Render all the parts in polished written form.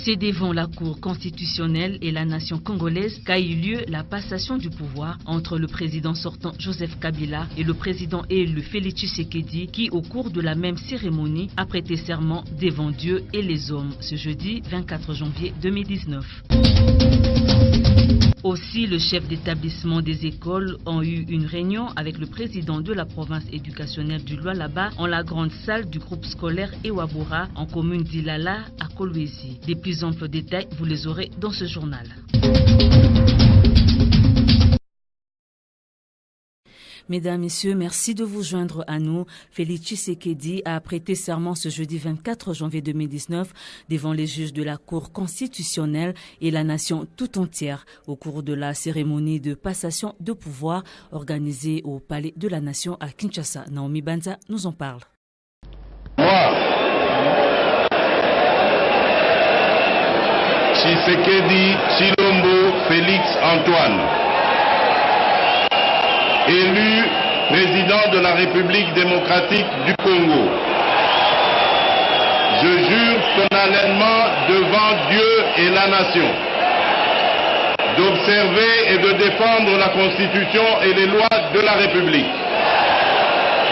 C'est devant la Cour constitutionnelle et la nation congolaise qu'a eu lieu la passation du pouvoir entre le président sortant Joseph Kabila et le président élu Félix Tshisekedi qui, au cours de la même cérémonie, a prêté serment devant Dieu et les hommes ce jeudi 24 janvier 2019. Aussi, le chef d'établissement des écoles ont eu une réunion avec le président de la province éducationnelle du Lualaba en la grande salle du groupe scolaire Ewabura en commune d'Ilala à Kolwezi. Des plus amples détails, vous les aurez dans ce journal. Mesdames, Messieurs, merci de vous joindre à nous. Félix Tshisekedi a prêté serment ce jeudi 24 janvier 2019 devant les juges de la Cour constitutionnelle et la nation tout entière au cours de la cérémonie de passation de pouvoir organisée au Palais de la Nation à Kinshasa. Naomi Banza nous en parle. Moi, Tshisekedi Tshilombo Félix Antoine, élu président de la République démocratique du Congo. Je jure solennellement devant Dieu et la nation d'observer et de défendre la Constitution et les lois de la République,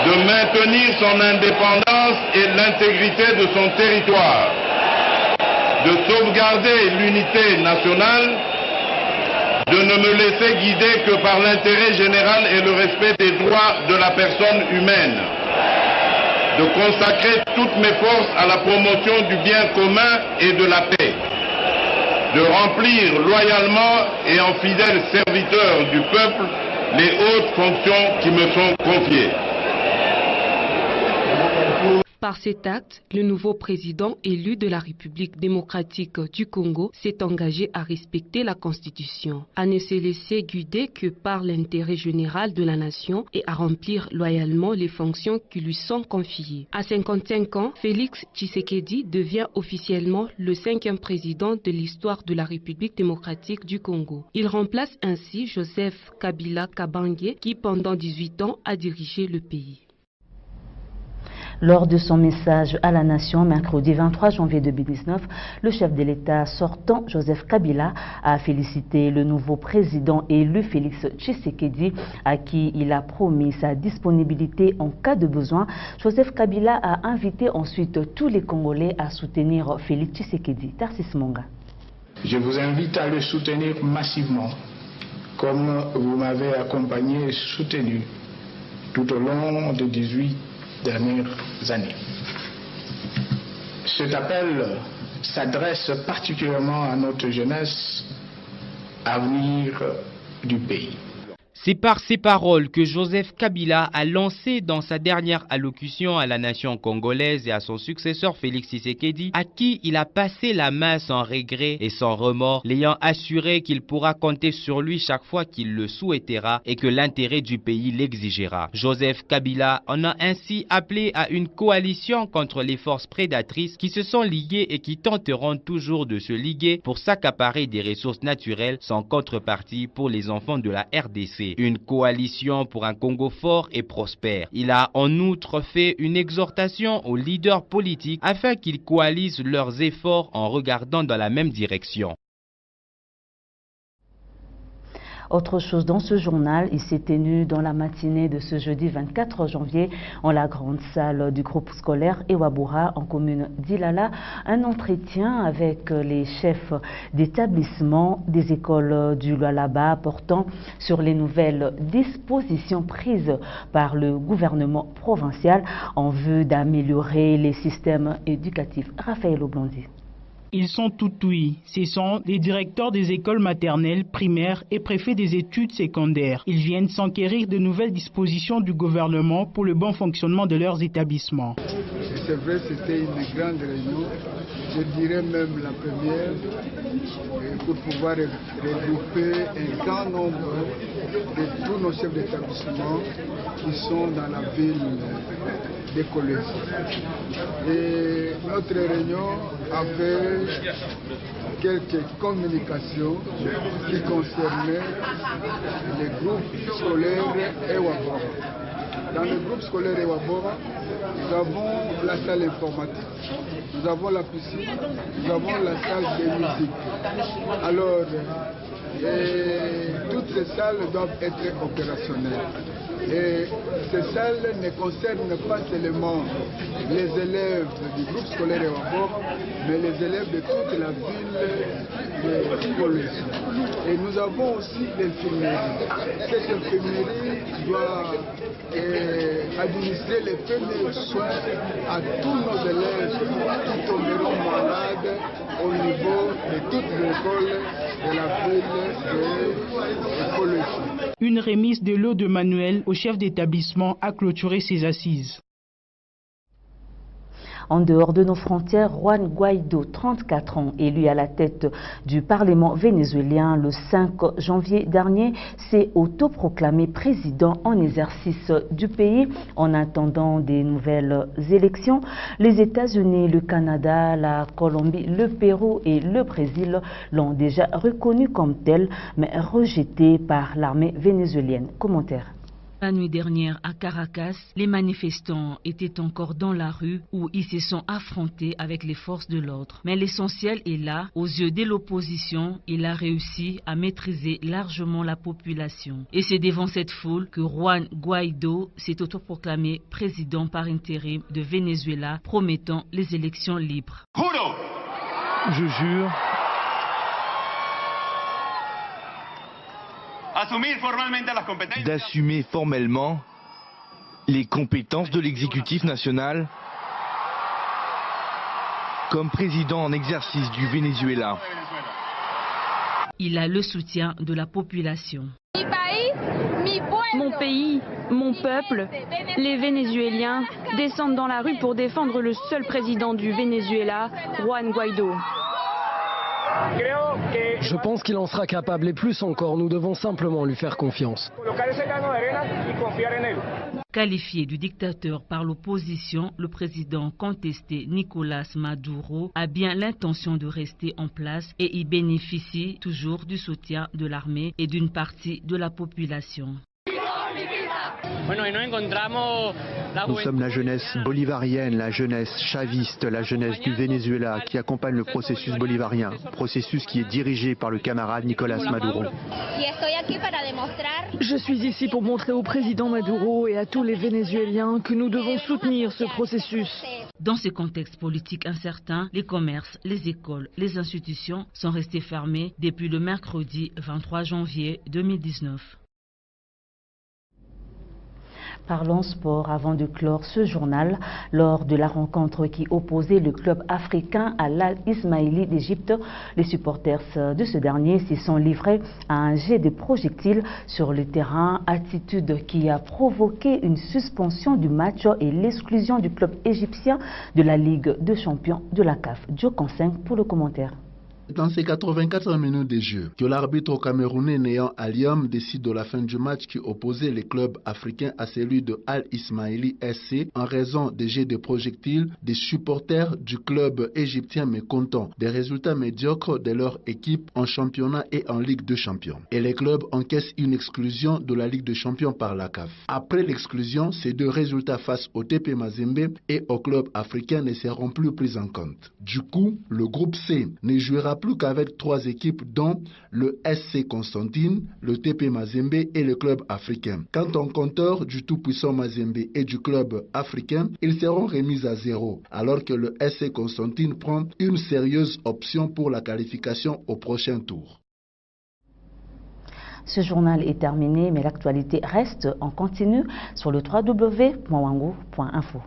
de maintenir son indépendance et l'intégrité de son territoire, de sauvegarder l'unité nationale, de ne me laisser guider que par l'intérêt général et le respect des droits de la personne humaine, de consacrer toutes mes forces à la promotion du bien commun et de la paix, de remplir loyalement et en fidèle serviteur du peuple les hautes fonctions qui me sont confiées. Par cet acte, le nouveau président élu de la République démocratique du Congo s'est engagé à respecter la Constitution, à ne se laisser guider que par l'intérêt général de la nation et à remplir loyalement les fonctions qui lui sont confiées. À 55 ans, Félix Tshisekedi devient officiellement le 5e président de l'histoire de la République démocratique du Congo. Il remplace ainsi Joseph Kabila Kabange qui pendant 18 ans a dirigé le pays. Lors de son message à la nation mercredi 23 janvier 2019, le chef de l'État sortant, Joseph Kabila, a félicité le nouveau président élu Félix Tshisekedi, à qui il a promis sa disponibilité en cas de besoin. Joseph Kabila a invité ensuite tous les Congolais à soutenir Félix Tshisekedi. Tarsis Monga. Je vous invite à le soutenir massivement, comme vous m'avez accompagné et soutenu tout au long des 18 dernières années. Cet appel s'adresse particulièrement à notre jeunesse, avenir du pays. C'est par ces paroles que Joseph Kabila a lancé dans sa dernière allocution à la nation congolaise et à son successeur Félix Tshisekedi, à qui il a passé la main sans regret et sans remords, l'ayant assuré qu'il pourra compter sur lui chaque fois qu'il le souhaitera et que l'intérêt du pays l'exigera. Joseph Kabila en a ainsi appelé à une coalition contre les forces prédatrices qui se sont liguées et qui tenteront toujours de se liguer pour s'accaparer des ressources naturelles sans contrepartie pour les enfants de la RDC. Une coalition pour un Congo fort et prospère. Il a en outre fait une exhortation aux leaders politiques afin qu'ils coalisent leurs efforts en regardant dans la même direction. Autre chose dans ce journal, il s'est tenu dans la matinée de ce jeudi 24 janvier en la grande salle du groupe scolaire Ewabura en commune d'Ilala, un entretien avec les chefs d'établissement des écoles du Lualaba portant sur les nouvelles dispositions prises par le gouvernement provincial en vue d'améliorer les systèmes éducatifs. Raphaël Oblondy. Ils sont tout ouïs. Ce sont les directeurs des écoles maternelles, primaires et préfets des études secondaires. Ils viennent s'enquérir de nouvelles dispositions du gouvernement pour le bon fonctionnement de leurs établissements. C'est vrai, c'était une grande réunion, je dirais même la première, pour pouvoir regrouper un grand nombre de tous nos chefs d'établissement qui sont dans la ville des collèges. Et notre réunion avait quelques communications qui concernaient les groupes scolaires Ewabura. dans le groupe scolaire Ewabora, nous avons la salle informatique, nous avons la piscine, nous avons la salle de musique. Alors, toutes ces salles doivent être opérationnelles. Et ces salles ne concernent pas seulement les élèves du groupe scolaire Ewabora, mais les élèves de toute la ville de Kolwezi. Et nous avons aussi l'infirmerie. Cette infirmerie doit administrer les premiers soins à tous nos élèves qui tomberont malades au niveau de toutes les écoles de la ville de Kolwezi. Une remise de l'eau de manuel au chef d'établissement a clôturé ses assises. En dehors de nos frontières, Juan Guaido, 34 ans, élu à la tête du Parlement vénézuélien le 5 janvier dernier, s'est autoproclamé président en exercice du pays en attendant des nouvelles élections. Les États-Unis, le Canada, la Colombie, le Pérou et le Brésil l'ont déjà reconnu comme tel, mais rejeté par l'armée vénézuélienne. Commentaire. La nuit dernière à Caracas, les manifestants étaient encore dans la rue où ils se sont affrontés avec les forces de l'ordre. Mais l'essentiel est là, aux yeux de l'opposition, il a réussi à maîtriser largement la population. Et c'est devant cette foule que Juan Guaido s'est autoproclamé président par intérim de Venezuela, promettant les élections libres. Juro. Je jure d'assumer formellement les compétences de l'exécutif national comme président en exercice du Venezuela. Il a le soutien de la population. Mon pays, mon peuple, les Vénézuéliens descendent dans la rue pour défendre le seul président du Venezuela, Juan Guaido. Je pense qu'il en sera capable et plus encore, nous devons simplement lui faire confiance. Qualifié du dictateur par l'opposition, le président contesté Nicolás Maduro a bien l'intention de rester en place et y bénéficie toujours du soutien de l'armée et d'une partie de la population. Nous sommes la jeunesse bolivarienne, la jeunesse chaviste, la jeunesse du Venezuela qui accompagne le processus bolivarien, processus qui est dirigé par le camarade Nicolás Maduro. Je suis ici pour montrer au président Maduro et à tous les Vénézuéliens que nous devons soutenir ce processus. Dans ce contexte politique incertain, les commerces, les écoles, les institutions sont restés fermés depuis le mercredi 23 janvier 2019. Parlons sport avant de clore ce journal. Lors de la rencontre qui opposait le club africain à l'Al Ismaili d'Égypte, les supporters de ce dernier s'y sont livrés à un jet de projectiles sur le terrain, attitude qui a provoqué une suspension du match et l'exclusion du club égyptien de la Ligue des champions de la CAF. Joe Conseng pour le commentaire. Dans ces 84 minutes de jeu, que l'arbitre camerounais Néant Aliam décide de la fin du match qui opposait les clubs africains à celui de Al Ismaili SC en raison des jets de projectiles des supporters du club égyptien mécontents des résultats médiocres de leur équipe en championnat et en Ligue de champions. Et les clubs encaissent une exclusion de la Ligue de champions par la CAF. Après l'exclusion, ces deux résultats face au TP Mazembe et au club africain ne seront plus pris en compte. Du coup, le groupe C ne jouera plus qu'avec 3 équipes dont le SC Constantine, le TP Mazembe et le club africain. Quant au compteur du tout-puissant Mazembe et du club africain, ils seront remis à 0, alors que le SC Constantine prend une sérieuse option pour la qualification au prochain tour. Ce journal est terminé, mais l'actualité reste en continu sur le www.wangu.info.